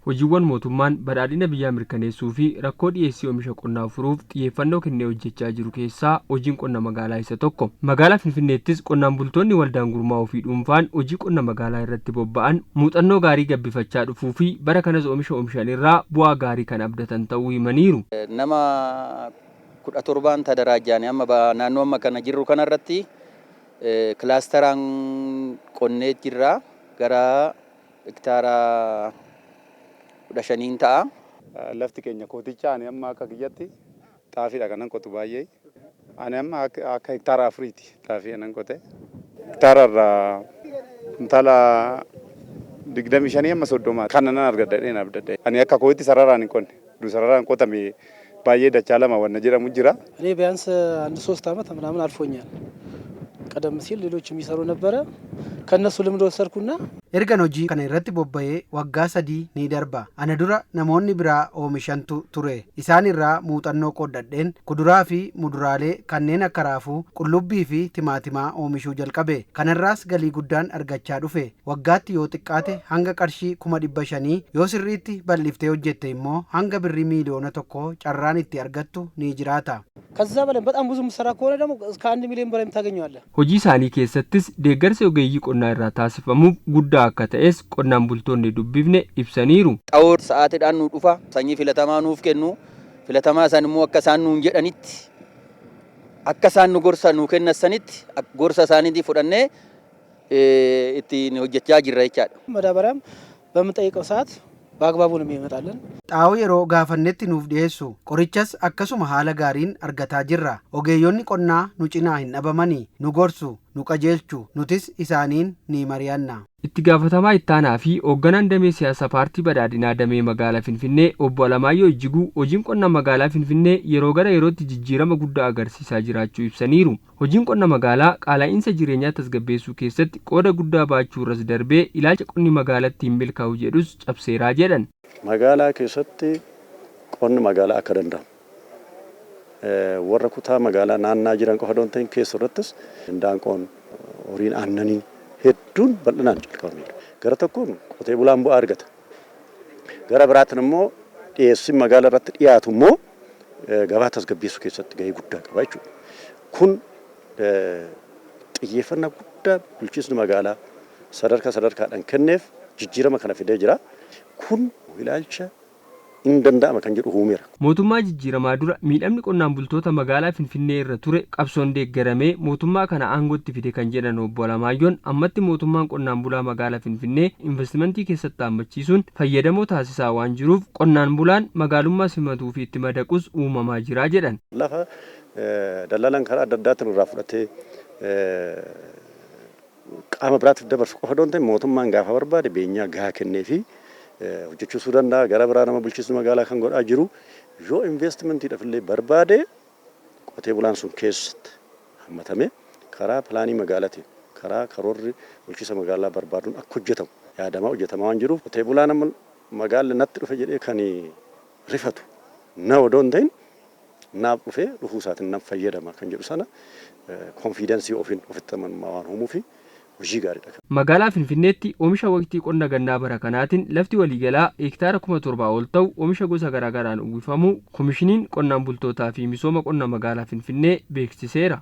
Hojiiwwan mootummaan badhaadhina biyyaa mirkaneessuu fi rakkoo dhiyeessii oomisha qonnaa furuuf xiyyeeffannoo kennee hojjechaa jiru keessaa hojiin qonna magaalaa isa tokko. Magaalaa Finfinneettis qonnaan bultoonni waldaan gurmaa'uu fi dhuunfaan hojii qonna magaalaa irratti bobba'an muuxannoo gaarii gabbifachaa dhufuu fi bara kanas oomishan irraa bu'aa gaarii kan abdatan ta'uu himaniiru. Nama 17 tadaraajaan amma naannoo amma kana jirru kanarratti kilaasteraan qonnee jirra gara hektaara 15 ta'a. Lafti keenya kooticha ani amma akka kiyyatti xaafiidha kanan qotu baay'ee. Ani amma akka hektaara 4ti xaafii kanan qote. Hektaara irraa kuntala 25 amma 30 kan nan argadhee na abdadhe. Ani akka kootti sararaan hin qonne. Du sararaan qotame baay'ee dachaa lama wanna jedhamu jira. እኔ ቢያንስ አንድ 3 ዓመት ምናምን አልፎኛል። ቀደም ሲል ሌሎች የሚሰሩ ነበረ ከነሱ ልምድ ወሰድኩና ergan hojii kana irratti bobba'ee waggaa 3 ni darba. Ana dura namoonni biraa oomishantu ture. Isaan irraa muuxannoo qoodadheen kuduraa fi muduraalee kanneen akka raafuu, qullubbii fi timaatimaa oomishuu jalqabe. Kanarraas galii guddaan argachaa dhufe. Waggaatti yoo xiqqaate hanga qarshii 500,000 yoo sirriitti bal'iftee hojjette immoo hanga birrii miiliyoona 1 carraan itti argattu ni jiraata. ከዛ በላይ በጣም ብዙ ምሰራ ከሆነ ደግሞ እስከ 1 ሚሊዮን በላይ ታገኛለህ። Hojii isaanii keessattis deeggarsa ogeeyyii qonnaa irraa taasifamuuf guddaa akka ta'es qonnaan bultoonni dubbifne ibsaniiru. Xaa'oo sa'aatiidhaan nu dhufa sanyii filatamaa nuuf kennu filatamaa san immoo akka isaan nuun jedhanitti akka isaan nu gorsa nu kennasanitti gorsa isaaniitii fudhannee ittiin hojjechaa jirra jechaadha. መዳበሪያም በምንጠይቀው ሰዓት በአግባቡ ነው የሚመጣልን። Xaa'oo yeroo gaafannetti nuuf dhiyeessu qorichas akkasuma haala gaariin argataa jirra. Ogeeyyonni qonnaa nu cinaa hin dhabamanii nu gorsu nu qajeelchu nutis isaaniin ni mari'anna. Itti gaafatamaa ittaanaa fi hoogganaan damee siyaasa paartii badhaadhinaa damee magaalaa Finfinnee obbo Alamaayyoo Ijjiguu hojiin qonna magaalaa Finfinnee yeroo gara yerootti jijjiirama guddaa agarsiisaa jiraachuu ibsaniiru. Hojiin qonna magaalaa qaala'insa jireenyaa tasgabbeessuu keessatti qooda guddaa baachuu irras darbee ilaalcha qonni magaalatti hin milkaa'u jedhus cabseeraa jedhan. Magaalaa keessatti qonni magaalaa akka danda'amu. Warra kutaa magaalaa naannaa jiran qofa doon ta'in keessa irrattis hindaanqoon horiin aannanii hedduun bal'inaan jalqabamedha. Gara tokkoon qotee bulaan bu'aa argata. Gara biraatiin immoo dhiyeessiin magaalaa irratti dhiyaatu immoo gabaa tasgabbeessuu keessatti gahee guddaa qaba jechuudha. Kun xiyyeeffannaa guddaa bulchiinsi magaalaa sadarkaadhaan kenneef jijjiirama kana fidee jira. Kun ilaalcha hin danda'ama kan jedhu uumeera. Mootummaa jijjiiramaa dura miidhamni qonnaan bultoota magaalaa Finfinnee irra ture qabsoon deeggaramee mootummaa kana aangootti fide kan jedhan obbo Alamaayyoon ammatti mootummaan qonnaan bulaa magaalaa Finfinnee investimentii keessatti hammachiisuun fayyadamoo taasisaa waan jiruuf qonnaan bulaan magaalummaa simatuu fi itti madaqus uumamaa jira jedhan. Lafa dallalan karaa adda addaatiin irraa fudhatee qaama biraatiif dabarsu qofa doon ta'e mootummaan gaafa barbaade beenyaa gahaa kennee fi hojjechiisuu danda'a. Gara biraa nama bulchiinsi magaalaa kan godhaa jiru yoo investimentiidhaaf illee barbaade qotee bulaan sun keessatti hammatame karaa pilaanii magaalaatiin karaa karoorri bulchiinsa magaalaa barbaaduun akka hojjetamu yaadamaa hojjetamaa waan jiruuf qotee bulaan amma magaalli natti dhufe jedhee kan rifatu na odoon ta'in naaf dhufee dhufuu isaatiin nan fayyadama kan jedhu sana konfiidensii ofitti amanamummaa waan uumuufi hojii gaariidha. Magaalaa Finfinneetti oomisha waqtii qonna gannaa bara kanaatiin lafti waliigalaa hektaara 7,000 ol ta'u oomisha gosa garaagaraan uwwifamu Komishiniin Qonnaan Bultootaa fi Misooma Qonna Magaalaa Finfinnee beeksiseera.